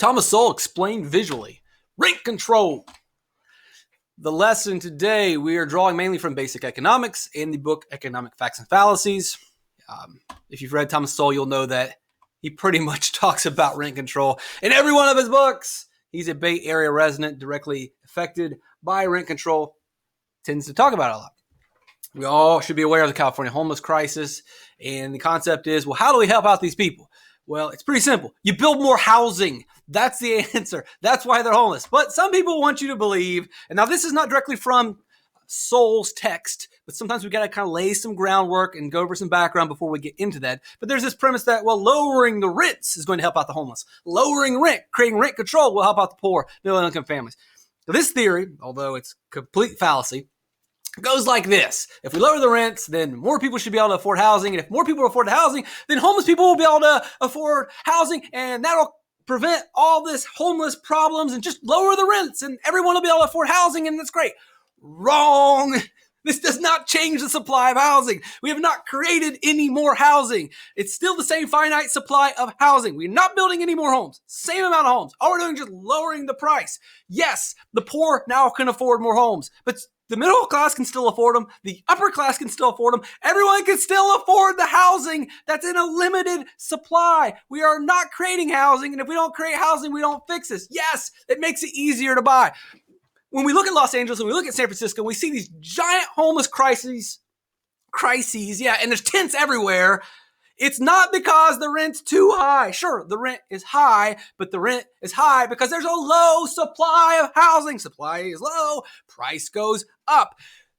Thomas Sowell explained visually. Rent control. The lesson today, we are drawing mainly from basic economics in the book Economic Facts and Fallacies. If you've read Thomas Sowell, you'll know that he pretty much talks about rent control in every one of his books. He's a Bay Area resident directly affected by rent control, tends to talk about it a lot. We all should be aware of the California homeless crisis, and the concept is, well, how do we help out these people? Well, it's pretty simple. You build more housing. That's the answer. That's why they're homeless. But some people want you to believe, and now this is not directly from Sowell's text, but sometimes we got to kind of lay some groundwork and go over some background before we get into that. But there's this premise that, well, lowering the rents is going to help out the homeless. Lowering rent, creating rent control will help out the poor, middle-income families. So this theory, although it's complete fallacy, goes like this. If we lower the rents, then more people should be able to afford housing. And if more people afford housing, then homeless people will be able to afford housing. And that'll prevent all this homeless problems and just lower the rents. And everyone will be able to afford housing. And that's great. Wrong. This does not change the supply of housing. We have not created any more housing. It's still the same finite supply of housing. We're not building any more homes. Same amount of homes. All we're doing is just lowering the price. Yes, the poor now can afford more homes, but the middle class can still afford them. The upper class can still afford them. Everyone can still afford the housing that's in a limited supply. We are not creating housing, and if we don't create housing, we don't fix this. Yes, it makes it easier to buy. When we look at Los Angeles and we look at San Francisco, we see these giant homeless crises, and there's tents everywhere. It's not because the rent's too high. Sure, the rent is high, but the rent is high because there's a low supply of housing. Supply is low, price goes up.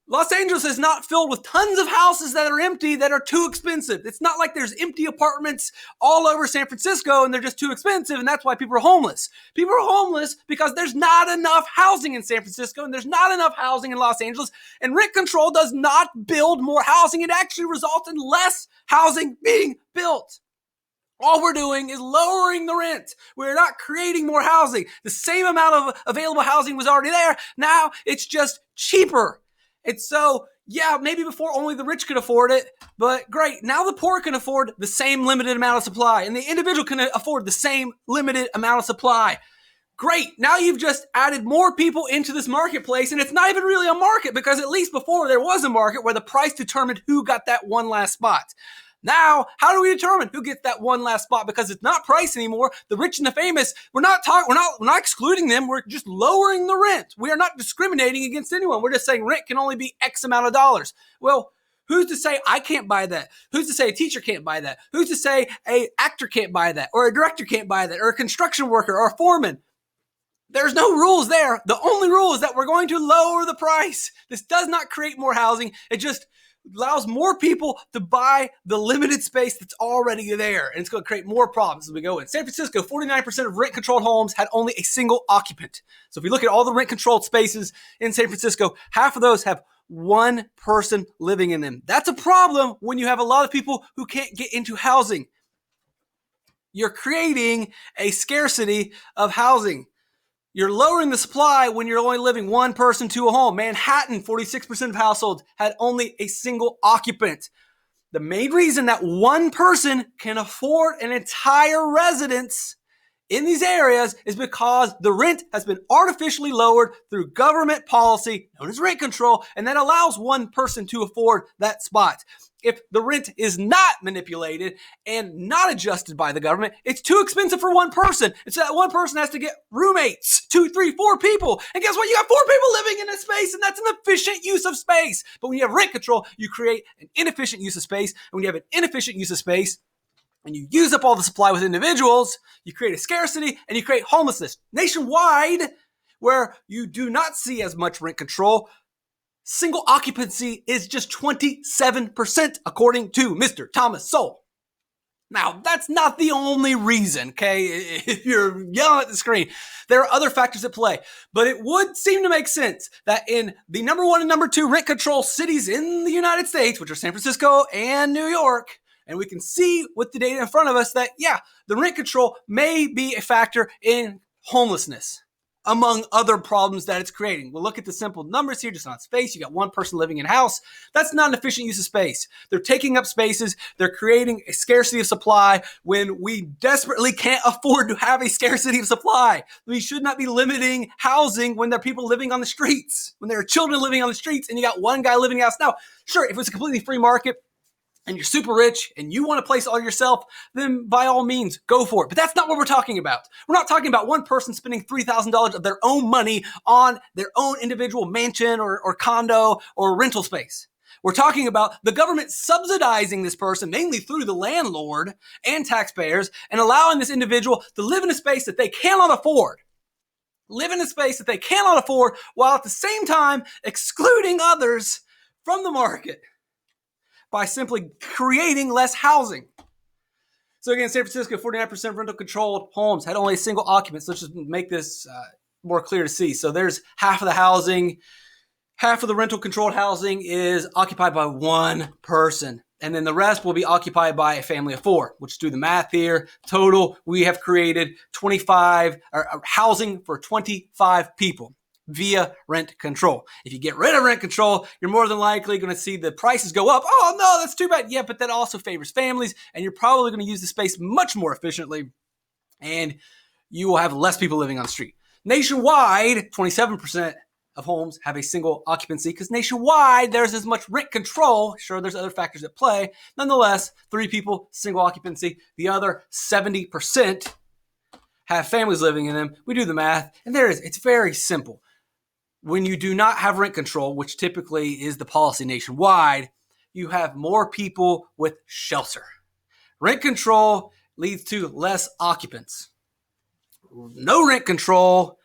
Los Angeles is not filled with tons of houses that are empty that are too expensive. It's not like there's empty apartments all over San Francisco and they're just too expensive and that's why people are homeless. People are homeless because there's not enough housing in San Francisco and there's not enough housing in Los Angeles, and rent control does not build more housing. It actually results in less housing being built. All we're doing is lowering the rent. We're not creating more housing. The same amount of available housing was already there. Now it's just cheaper. And so, yeah, maybe before only the rich could afford it, but great. Now the poor can afford the same limited amount of supply, and the individual can afford the same limited amount of supply. Great. Now you've just added more people into this marketplace, and it's not even really a market because at least before there was a market where the price determined who got that one last spot. Now, how do we determine who gets that one last spot? Because it's not price anymore. The rich and the famous, we're not excluding them. We're just lowering the rent. We are not discriminating against anyone. We're just saying rent can only be X amount of dollars. Well, who's to say I can't buy that? Who's to say a teacher can't buy that? Who's to say an actor can't buy that? Or a director can't buy that? Or a construction worker or a foreman? There's no rules there. The only rule is that we're going to lower the price. This does not create more housing. It just allows more people to buy the limited space that's already there. And it's going to create more problems as we go in. San Francisco, 49% of rent-controlled homes had only a single occupant. So if you look at all the rent-controlled spaces in San Francisco, half of those have one person living in them. That's a problem when you have a lot of people who can't get into housing. You're creating a scarcity of housing. You're lowering the supply when you're only living one person to a home. Manhattan, 46% of households had only a single occupant. The main reason that one person can afford an entire residence in these areas is because the rent has been artificially lowered through government policy known as rent control, and that allows one person to afford that spot. If the rent is not manipulated and not adjusted by the government, it's too expensive for one person. And so that one person has to get roommates, 2, 3, 4 people. And guess what? You got 4 people living in a space, and that's an efficient use of space. But when you have rent control, you create an inefficient use of space. And when you have an inefficient use of space, and you use up all the supply with individuals, you create a scarcity and you create homelessness. Nationwide, where you do not see as much rent control, single occupancy is just 27%, according to Mr. Thomas Sowell. Now, that's not the only reason, okay? If you're yelling at the screen, there are other factors at play. But it would seem to make sense that in the number 1 and number 2 rent control cities in the United States, which are San Francisco and New York, and we can see with the data in front of us that, yeah, the rent control may be a factor in homelessness. among other problems that it's creating. We'll look at the simple numbers here, just on space. You got one person living in a house. That's not an efficient use of space. They're taking up spaces. They're creating a scarcity of supply when we desperately can't afford to have a scarcity of supply. We should not be limiting housing when there are people living on the streets, when there are children living on the streets, and you got one guy living in a house. Now, sure, if it's a completely free market, and you're super rich and you want to place all yourself, then by all means, go for it. But that's not what we're talking about. We're not talking about one person spending $3,000 of their own money on their own individual mansion or condo or rental space. We're talking about the government subsidizing this person, mainly through the landlord and taxpayers, and allowing this individual to live in a space that they cannot afford. Live in a space that they cannot afford while at the same time excluding others from the market by simply creating less housing. So again, San Francisco, 49% rental controlled homes had only a single occupant. So let's just make this more clear to see. So there's half of the housing, half of the rental controlled housing is occupied by one person. And then the rest will be occupied by a family of four, which do the math here. Total, we have created 25 housing for 25 people via rent control. If you get rid of rent control, you're more than likely going to see the prices go up. Oh no, that's too bad. Yeah, but that also favors families, and you're probably going to use the space much more efficiently, and you will have less people living on the street. Nationwide, 27% of homes have a single occupancy because nationwide there's as much rent control. Sure, there's other factors at play. Nonetheless, 3 people, single occupancy. The other 70% have families living in them. We do the math, and it's very simple. When you do not have rent control, which typically is the policy nationwide, you have more people with shelter. Rent control leads to less occupants. No rent control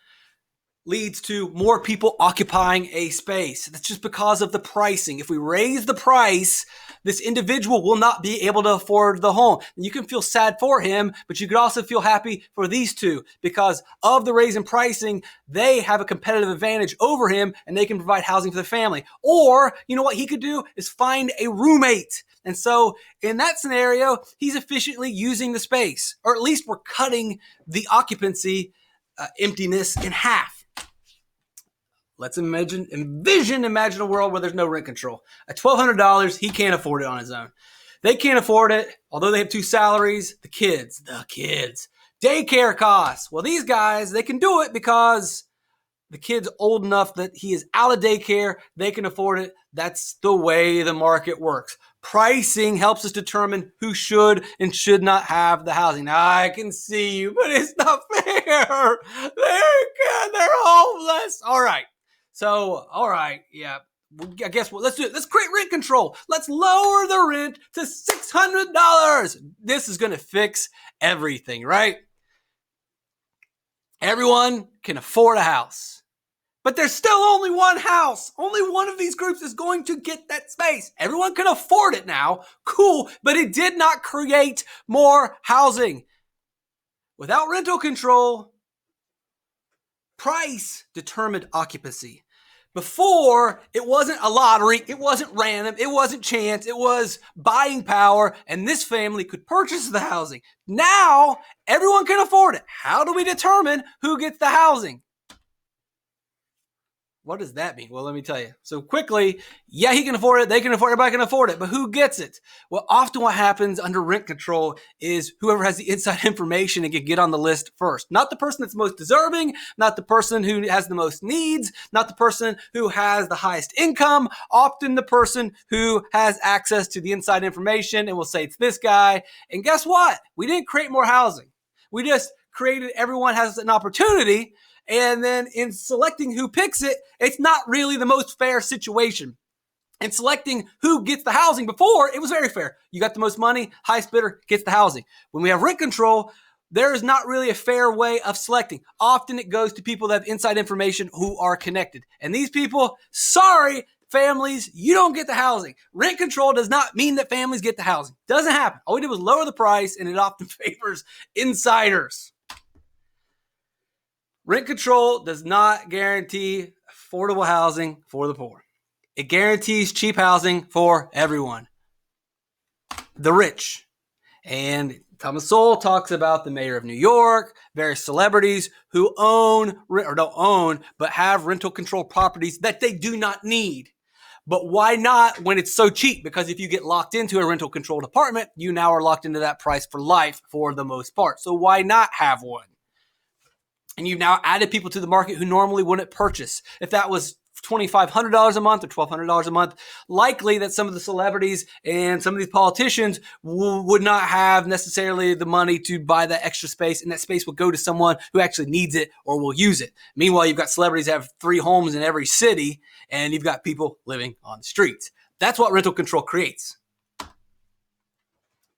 leads to more people occupying a space. That's just because of the pricing. If we raise the price, this individual will not be able to afford the home. And you can feel sad for him, but you could also feel happy for these two because of the raise in pricing, they have a competitive advantage over him and they can provide housing for the family. Or, you know what he could do is find a roommate. And so in that scenario, he's efficiently using the space, or at least we're cutting the occupancy emptiness in half. Let's envision a world where there's no rent control. At $1,200, he can't afford it on his own. They can't afford it, although they have 2 salaries. The kids. Daycare costs. Well, these guys, they can do it because the kid's old enough that he is out of daycare. They can afford it. That's the way the market works. Pricing helps us determine who should and should not have the housing. Now, I can see you, but it's not fair. They're homeless. All right. So, all right, yeah, I guess let's do it. Let's create rent control. Let's lower the rent to $600. This is going to fix everything, right? Everyone can afford a house, but there's still only one house. Only one of these groups is going to get that space. Everyone can afford it now. Cool, but it did not create more housing. Without rental control, price determined occupancy. Before, it wasn't a lottery, it wasn't random, it wasn't chance, it was buying power, and this family could purchase the housing. Now, everyone can afford it. How do we determine who gets the housing? What does that mean? Well, let me tell you. So quickly, yeah, he can afford it, they can afford it, everybody can afford it, but who gets it? Well, often what happens under rent control is whoever has the inside information and can get on the list first. Not the person that's most deserving, not the person who has the most needs, not the person who has the highest income, often the person who has access to the inside information and will say it's this guy. And guess what? We didn't create more housing. We just created everyone has an opportunity. And then in selecting who picks it, it's not really the most fair situation. In selecting who gets the housing before, it was very fair. You got the most money, highest bidder gets the housing. When we have rent control, there is not really a fair way of selecting. Often it goes to people that have inside information who are connected. And these people, sorry, families, you don't get the housing. Rent control does not mean that families get the housing. Doesn't happen. All we did was lower the price, and it often favors insiders. Rent control does not guarantee affordable housing for the poor. It guarantees cheap housing for everyone. The rich And Thomas Sowell talks about the mayor of New York, various celebrities who own or don't own, but have rental control properties that they do not need. But why not when it's so cheap? Because if you get locked into a rental controlled apartment, you now are locked into that price for life for the most part. So why not have one? And you've now added people to the market who normally wouldn't purchase. If that was $2,500 a month or $1,200 a month, likely that some of the celebrities and some of these politicians would not have necessarily the money to buy that extra space, and that space will go to someone who actually needs it or will use it. Meanwhile, you've got celebrities that have 3 homes in every city, and you've got people living on the streets. That's what rental control creates.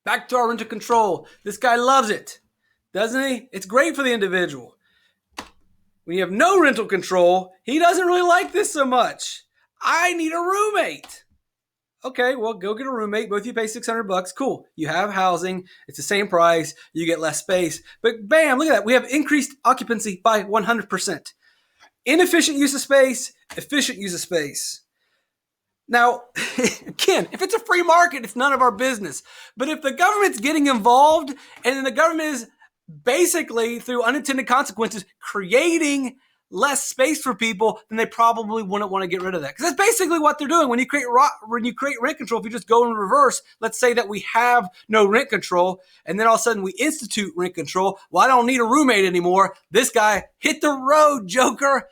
Back to our rental control. This guy loves it, doesn't he? It's great for the individual. When you have no rental control, he doesn't really like this so much. I need a roommate. Okay, well, go get a roommate. Both you pay $600. Cool. You have housing. It's the same price. You get less space. But bam, look at that. We have increased occupancy by 100%. Inefficient use of space, efficient use of space. Now, again, if it's a free market, it's none of our business. But if the government's getting involved and then the government is basically, through unintended consequences, creating less space for people, then they probably wouldn't want to get rid of that. Because that's basically what they're doing. When you create rent control, if you just go in reverse, let's say that we have no rent control, and then all of a sudden we institute rent control. Well, I don't need a roommate anymore. This guy hit the road, Joker.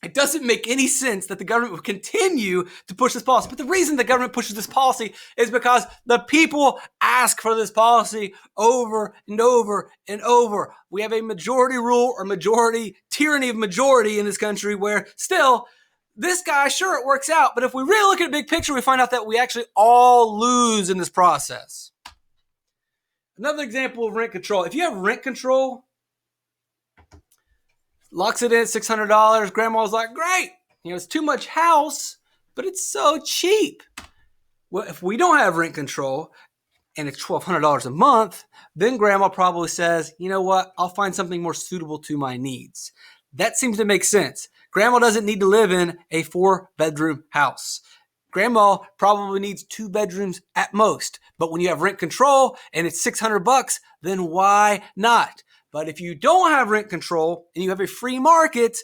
It doesn't make any sense that the government would continue to push this policy. But the reason the government pushes this policy is because the people ask for this policy over and over and over. We have a majority rule or majority tyranny of majority in this country where still this guy, sure, it works out. But if we really look at the big picture, we find out that we actually all lose in this process. Another example of rent control. If you have rent control, locks it in at $600. Grandma's like, great. It's too much house, but it's so cheap. Well, if we don't have rent control and it's $1,200 a month, then grandma probably says, you know what? I'll find something more suitable to my needs. That seems to make sense. Grandma doesn't need to live in a 4-bedroom house. Grandma probably needs 2 bedrooms at most. But when you have rent control and it's $600, then why not? But if you don't have rent control and you have a free market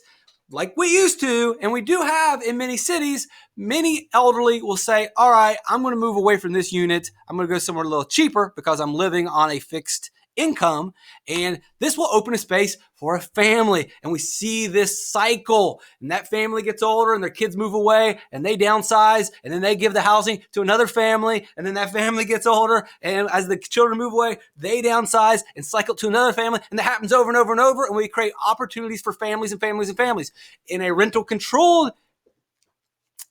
like we used to, and we do have in many cities, many elderly will say, all right, I'm going to move away from this unit. I'm going to go somewhere a little cheaper because I'm living on a fixed income, and this will open a space for a family. And we see this cycle, and that family gets older and their kids move away and they downsize, and then they give the housing to another family, and then that family gets older, and as the children move away, they downsize and cycle to another family, and that happens over and over and over, and we create opportunities for families and families and families. In a rental controlled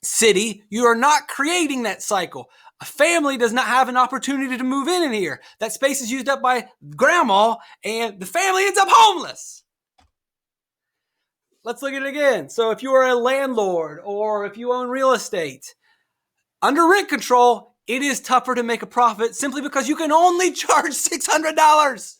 city, you are not creating that cycle. A family does not have an opportunity to move in here. That space is used up by grandma, and the family ends up homeless. Let's look at it again. So if you are a landlord or if you own real estate, under rent control, it is tougher to make a profit simply because you can only charge $600.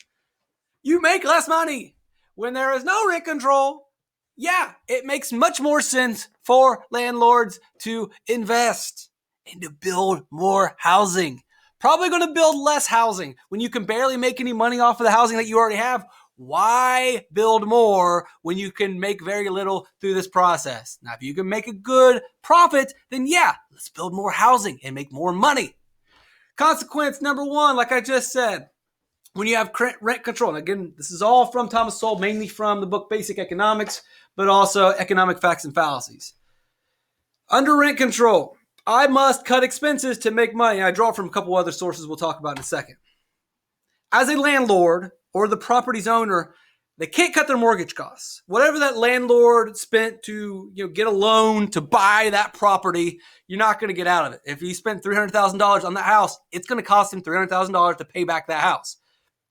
You make less money. When there is no rent control, yeah, it makes much more sense for landlords to invest and to build more housing. Probably going to build less housing. When you can barely make any money off of the housing that you already have, why build more when you can make very little through this process? Now, if you can make a good profit, then yeah, let's build more housing and make more money. Consequence number 1, like I just said, when you have rent control, and again, this is all from Thomas Sowell, mainly from the book Basic Economics, but also Economic Facts and Fallacies. Under rent control, I must cut expenses to make money. I draw from a couple other sources we'll talk about in a second. As a landlord or the property's owner, they can't cut their mortgage costs. Whatever that landlord spent to get a loan to buy that property, you're not going to get out of it. If he spent $300,000 on that house, it's going to cost him $300,000 to pay back that house.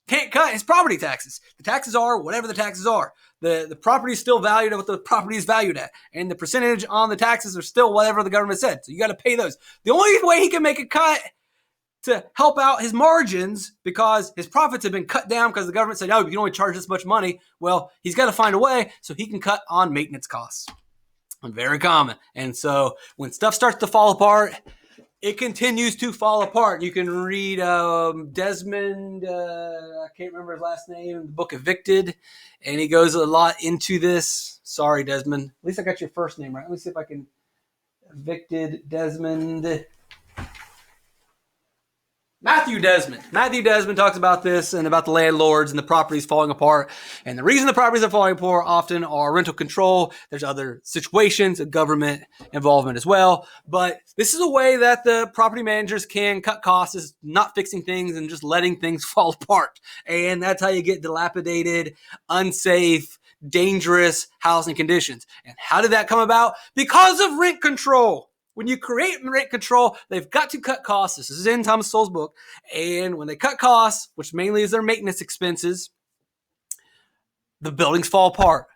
Can't cut his property taxes. The taxes are whatever the taxes are. The property is still valued at what the property is valued at. And the percentage on the taxes are still whatever the government said. So you got to pay those. The only way he can make a cut to help out his margins, because his profits have been cut down because the government said, oh, you can only charge this much money. Well, he's got to find a way so he can cut on maintenance costs. Very common. And so when stuff starts to fall apart, it continues to fall apart. You can read Desmond, I can't remember his last name, the book Evicted, and he goes a lot into this. Sorry, Desmond. At least I got your first name right. Let me see if I can. Evicted, Desmond. Matthew Desmond. Matthew Desmond talks about this and about the landlords and the properties falling apart. And the reason the properties are falling apart often are rental control. There's other situations of government involvement as well. But this is a way that the property managers can cut costs, is not fixing things and just letting things fall apart. And that's how you get dilapidated, unsafe, dangerous housing conditions. And how did that come about? Because of rent control. When you create rent control, they've got to cut costs. This is in Thomas Sowell's book. And when they cut costs, which mainly is their maintenance expenses, the buildings fall apart.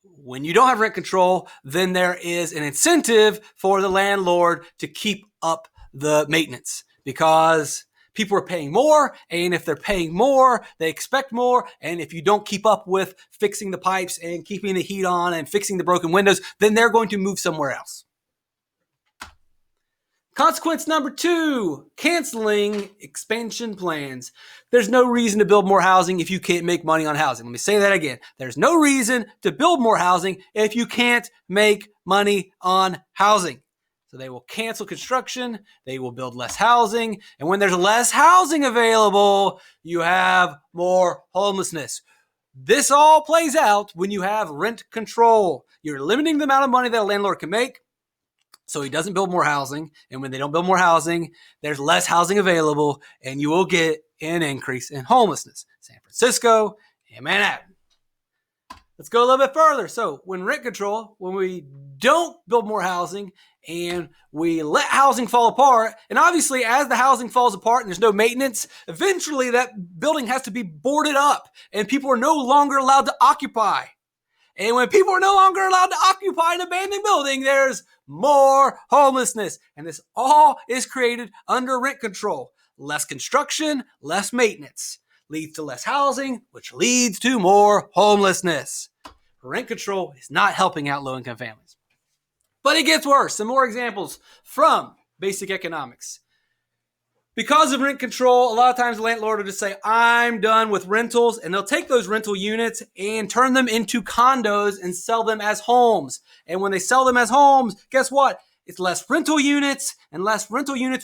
When you don't have rent control, then there is an incentive for the landlord to keep up the maintenance because people are paying more. And if they're paying more, they expect more. And if you don't keep up with fixing the pipes and keeping the heat on and fixing the broken windows, then they're going to move somewhere else. Consequence number 2, canceling expansion plans. There's no reason to build more housing if you can't make money on housing. Let me say that again. There's no reason to build more housing if you can't make money on housing. So they will cancel construction, they will build less housing, and when there's less housing available, you have more homelessness. This all plays out when you have rent control. You're limiting the amount of money that a landlord can make, so he doesn't build more housing. And when they don't build more housing, there's less housing available, and you will get an increase in homelessness. San Francisco and Manhattan. Let's go a little bit further. So when rent control, when we don't build more housing and we let housing fall apart, and obviously as the housing falls apart and there's no maintenance, eventually that building has to be boarded up and people are no longer allowed to occupy. And when people are no longer allowed to occupy an abandoned building, there's more homelessness. And this all is created under rent control. Less construction, less maintenance leads to less housing, which leads to more homelessness. Rent control is not helping out low-income families. But it gets worse. Some more examples from basic economics. Because of rent control, a lot of times the landlord will just say, I'm done with rentals, and they'll take those rental units and turn them into condos and sell them as homes. And when they sell them as homes, guess what? It's less rental units,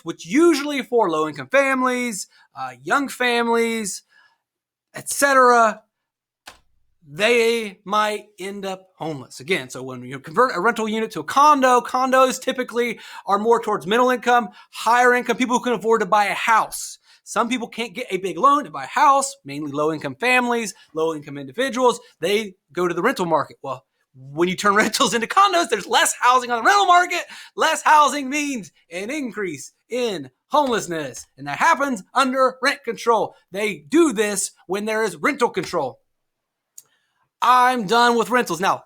which usually for low-income families, young families, etc., they might end up homeless. Again, so when you convert a rental unit to a condo, condos typically are more towards middle income, higher income, people who can afford to buy a house. Some people can't get a big loan to buy a house, mainly low-income families, low-income individuals. They go to the rental market. Well, when you turn rentals into condos, there's less housing on the rental market. Less housing means an increase in homelessness. And that happens under rent control. They do this when there is rental control. I'm done with rentals. Now,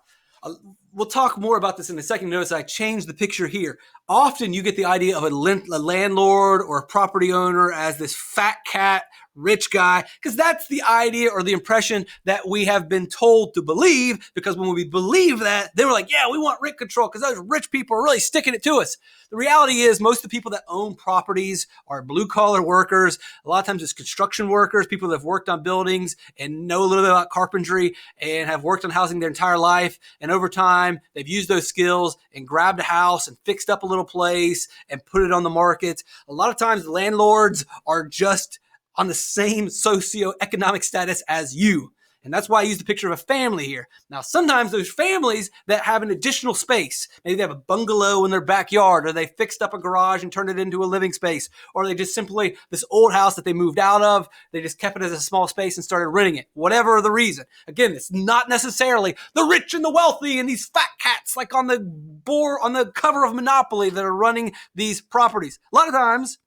we'll talk more about this in a second. Notice I changed the picture here. Often you get the idea of a landlord or a property owner as this fat cat, rich guy, because that's the idea or the impression that we have been told to believe, because when we believe that, they were like, yeah, we want rent control because those rich people are really sticking it to us. The reality is most of the people that own properties are blue-collar workers. A lot of times it's construction workers, people that have worked on buildings and know a little bit about carpentry and have worked on housing their entire life. And over time, they've used those skills and grabbed a house and fixed up a little place and put it on the market. A lot of times landlords are just on the same socioeconomic status as you. And that's why I use the picture of a family here. Now, sometimes those families that have an additional space, maybe they have a bungalow in their backyard, or they fixed up a garage and turned it into a living space, or they just simply, this old house that they moved out of, they just kept it as a small space and started renting it, whatever the reason. Again, it's not necessarily the rich and the wealthy and these fat cats like on the cover of Monopoly that are running these properties. A lot of times,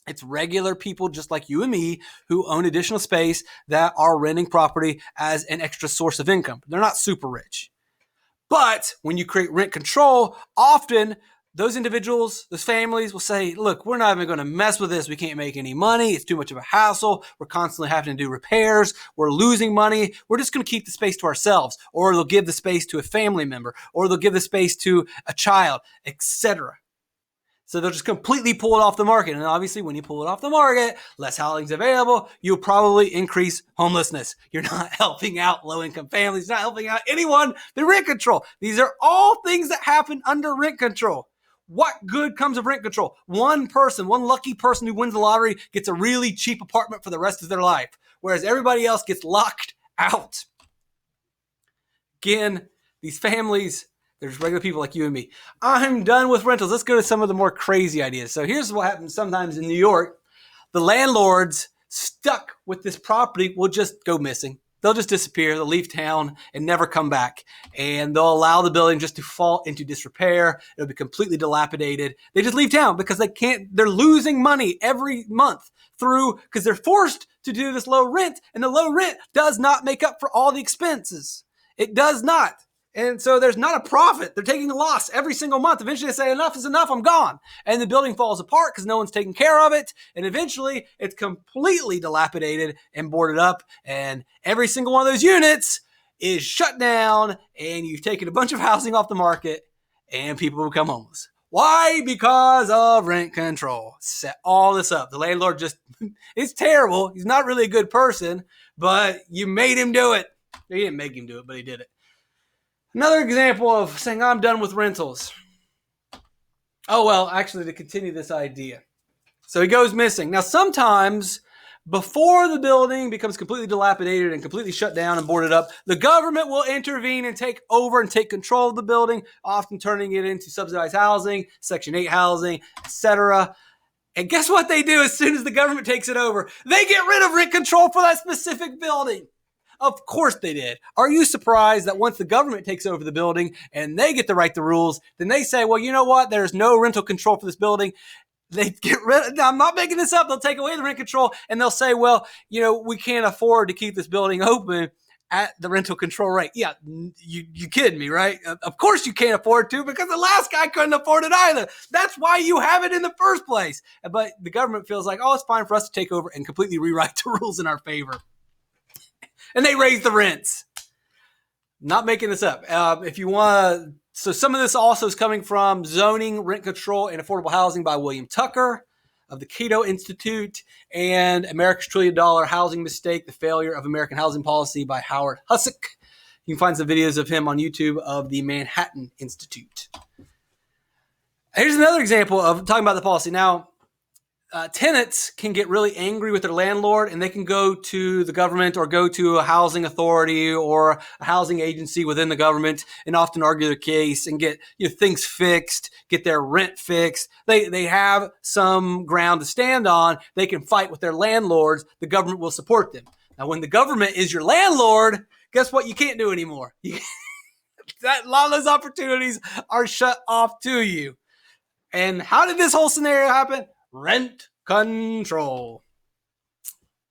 it's regular people just like you and me who own additional space that are renting property as an extra source of income. They're not super rich. But when you create rent control, often those individuals, those families will say, look, we're not even going to mess with this. We can't make any money. It's too much of a hassle. We're constantly having to do repairs. We're losing money. We're just going to keep the space to ourselves. Or they'll give the space to a family member. Or they'll give the space to a child, etc. So they'll just completely pull it off the market. And obviously, when you pull it off the market, less housing's available. You'll probably increase homelessness. You're not helping out low-income families, not helping out anyone through rent control. These are all things that happen under rent control. What good comes of rent control? One person, one lucky person who wins the lottery gets a really cheap apartment for the rest of their life, whereas everybody else gets locked out. Again, these families, there's regular people like you and me. I'm done with rentals. Let's go to some of the more crazy ideas. So here's what happens sometimes in New York. The landlords stuck with this property will just go missing. They'll just disappear. They'll leave town and never come back. And they'll allow the building just to fall into disrepair. It'll be completely dilapidated. They just leave town because they're losing money every month because they're forced to do this low rent. And the low rent does not make up for all the expenses. It does not. And so there's not a profit. They're taking a loss every single month. Eventually they say, enough is enough, I'm gone. And the building falls apart because no one's taking care of it. And eventually it's completely dilapidated and boarded up. And every single one of those units is shut down. And you've taken a bunch of housing off the market and people become homeless. Why? Because of rent control. Set all this up. The landlord it's terrible. He's not really a good person, but you made him do it. He didn't make him do it, but he did it. Another example of saying, I'm done with rentals. Oh, well, actually, to continue this idea. So he goes missing. Now, sometimes before the building becomes completely dilapidated and completely shut down and boarded up, the government will intervene and take over and take control of the building, often turning it into subsidized housing, Section 8 housing, etc. And guess what they do as soon as the government takes it over? They get rid of rent control for that specific building. Of course they did. Are you surprised that once the government takes over the building and they get to write the rules, then they say, well, you know what? There's no rental control for this building. They get rid. I'm not making this up. They'll take away the rent control and they'll say, well, we can't afford to keep this building open at the rental control rate. Yeah, you kidding me, right? Of course you can't afford to because the last guy couldn't afford it either. That's why you have it in the first place. But the government feels like, oh, it's fine for us to take over and completely rewrite the rules in our favor. And they raise the rents. Not making this up. If you want to, so some of this also is coming from Zoning, Rent Control, and Affordable Housing by William Tucker of the Cato Institute, and America's $1 Trillion Housing Mistake, the Failure of American Housing Policy by Howard Husock. You can find some videos of him on YouTube of the Manhattan Institute. Here's another example of talking about the policy. Now, tenants can get really angry with their landlord and they can go to the government or go to a housing authority or a housing agency within the government and often argue their case and get things fixed, get their rent fixed. They have some ground to stand on. They can fight with their landlords. The government will support them. Now, when the government is your landlord, guess what you can't do anymore? A lot of those opportunities are shut off to you. And how did this whole scenario happen? Rent control.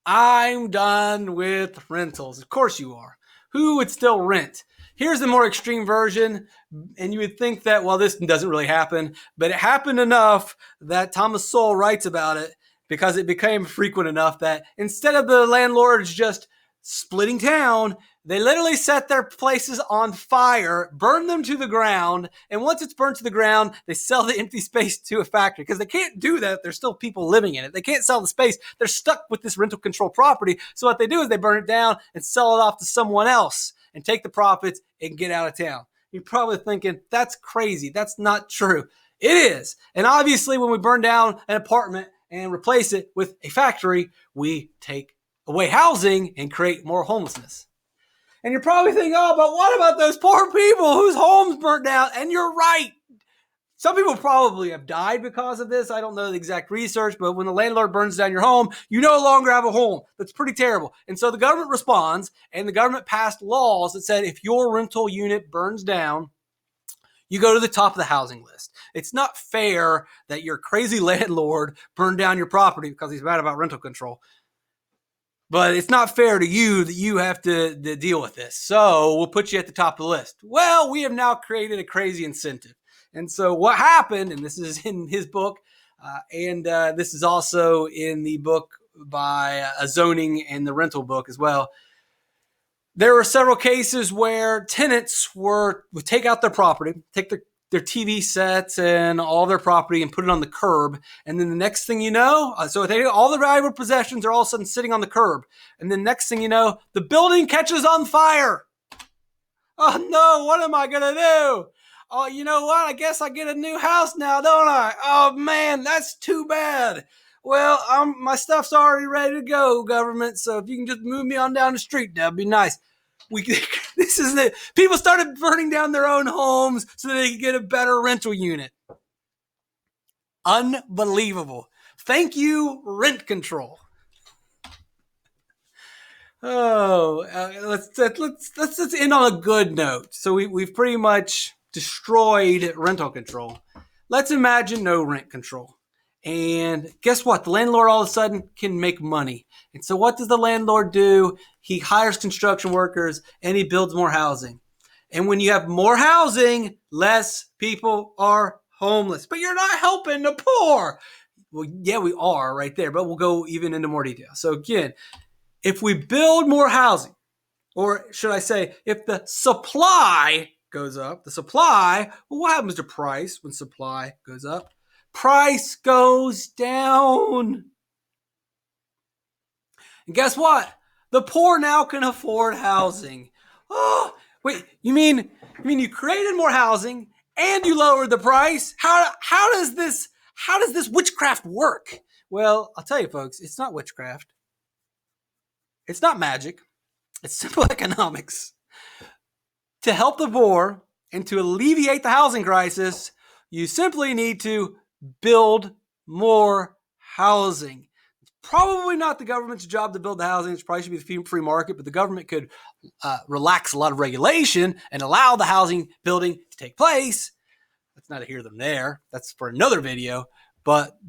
I'm done with rentals. Of course you are. Who would still rent? Here's the more extreme version, and you would think that, well, this doesn't really happen, but it happened enough that Thomas Sowell writes about it because it became frequent enough that instead of the landlords just splitting town, they literally set their places on fire, burn them to the ground, and once it's burnt to the ground, they sell the empty space to a factory because they can't do that. There's still people living in it. They can't sell the space. They're stuck with this rental control property. So what they do is they burn it down and sell it off to someone else and take the profits and get out of town. You're probably thinking, that's crazy. That's not true. It is. And obviously, when we burn down an apartment and replace it with a factory, we take away housing and create more homelessness. And you're probably thinking, oh, but what about those poor people whose homes burnt down? And you're right. Some people probably have died because of this. I don't know the exact research, but when the landlord burns down your home, you no longer have a home. That's pretty terrible. And so the government responds, and the government passed laws that said if your rental unit burns down, you go to the top of the housing list. It's not fair that your crazy landlord burned down your property because he's mad about rental control. But it's not fair to you that you have to deal with this. So we'll put you at the top of the list. Well, we have now created a crazy incentive. And so what happened, and this is in his book, and this is also in the book by Zoning and the rental book as well. There were several cases where tenants would take out their property, take their TV sets and all their property and put it on the curb. And then the next thing you know, so all the valuable possessions are all of a sudden sitting on the curb. And then next thing you know, the building catches on fire. Oh no, what am I going to do? Oh, you know what? I guess I get a new house now, don't I? Oh man, that's too bad. Well, my stuff's already ready to go, government. So if you can just move me on down the street, that'd be nice. This is it. People started burning down their own homes so that they could get a better rental unit. Unbelievable. Thank you, rent control. Oh, let's end on a good note. So we've pretty much destroyed rental control. Let's imagine no rent control. And guess what? The landlord all of a sudden can make money. And so what does the landlord do? He hires construction workers and he builds more housing. And when you have more housing, less people are homeless. But you're not helping the poor. Well, yeah, we are right there, but we'll go even into more detail. So again, if we build more housing, or should I say, if the supply goes up, well, what happens to price when supply goes up? Price goes down. And guess what? The poor now can afford housing. Oh, wait, you mean you created more housing and you lowered the price? How does this witchcraft work? Well, I'll tell you folks, it's not witchcraft. It's not magic. It's simple economics. To help the poor and to alleviate the housing crisis, you simply need to build more housing. It's probably not the government's job to build the housing. It probably should be the free market, but the government could relax a lot of regulation and allow the housing building to take place. That's not a here than there. That's for another video. But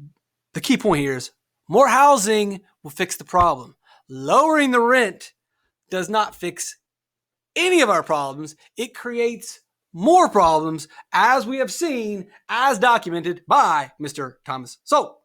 the key point here is more housing will fix the problem. Lowering the rent does not fix any of our problems. It creates more problems, as we have seen, as documented by Mr. Thomas Sowell.